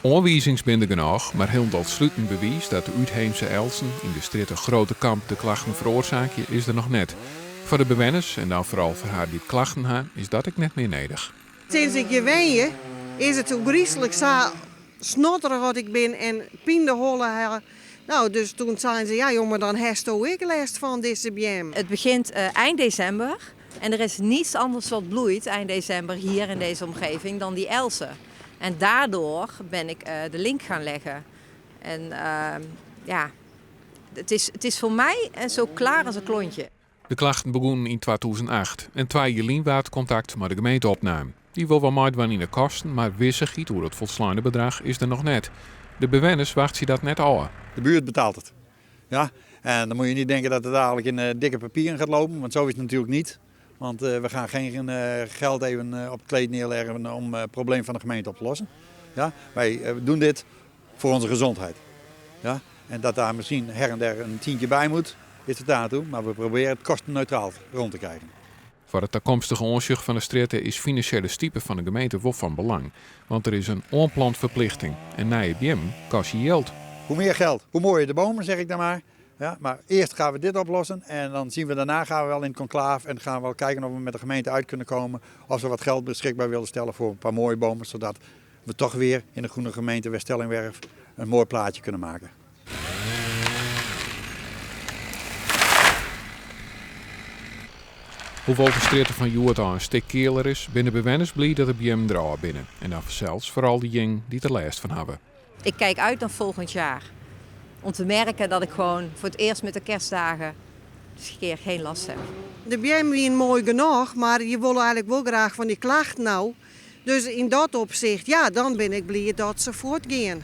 Aanwijzingen genoeg, maar heel dat sluitend bewijs dat de Uitheemse Elsen in de strijd een grote kamp de klachten veroorzaken is er nog net. Voor de bewoners, en dan vooral voor haar die klachten hebben, is dat ook net meer nodig. Sinds ik hier woon, is het zo griezelig zo snotterig wat ik ben en pindehollen. Nou, dus toen zeiden ze, ja jongen, dan heeft ook ik last van deze BM. Het begint eind december en er is niets anders wat bloeit eind december hier in deze omgeving dan die elzen. En daardoor ben ik de link gaan leggen. En ja, het is voor mij zo klaar als een klontje. De klachten begonnen in 2008 en 2 jaar waard contact met de gemeente opname. Die wil wel meid in de kosten, maar wissigheid door het volslaande bedrag is er nog net. De bewoners wachten ze dat net al. De buurt betaalt het. Ja? En dan moet je niet denken dat het dadelijk in dikke papieren gaat lopen, want zo is het natuurlijk niet. Want we gaan geen geld even op het kleed neerleggen om het probleem van de gemeente op te lossen. Ja? Wij doen dit voor onze gezondheid. Ja? En dat daar misschien her en der een tientje bij moet, is het daartoe. Maar we proberen het kostenneutraal rond te krijgen. Voor het toekomstige onzicht van de stritten is financiële stiepen van de gemeente wel van belang. Want er is een onplant verplichting. En na je BM kost je geld. Hoe meer geld, hoe mooier de bomen, zeg ik dan maar. Ja, maar eerst gaan we dit oplossen en dan zien we daarna gaan we wel in het conclaaf en gaan we wel kijken of we met de gemeente uit kunnen komen. Of ze wat geld beschikbaar willen stellen voor een paar mooie bomen, zodat we toch weer in de groene gemeente West-Stellingwerf een mooi plaatje kunnen maken. Hoewel de stritten van Joert al een stuk keeler is, binnen bewoners blij dat de BM er al binnen. En dan zelfs vooral die jong die er last van hebben. Ik kijk uit naar volgend jaar. Om te merken dat ik gewoon voor het eerst met de kerstdagen dus een keer geen last heb. De BM is mooi genoeg, maar je wil eigenlijk wel graag van die klachten nou. Dus in dat opzicht, ja, dan ben ik blij dat ze voortgaan.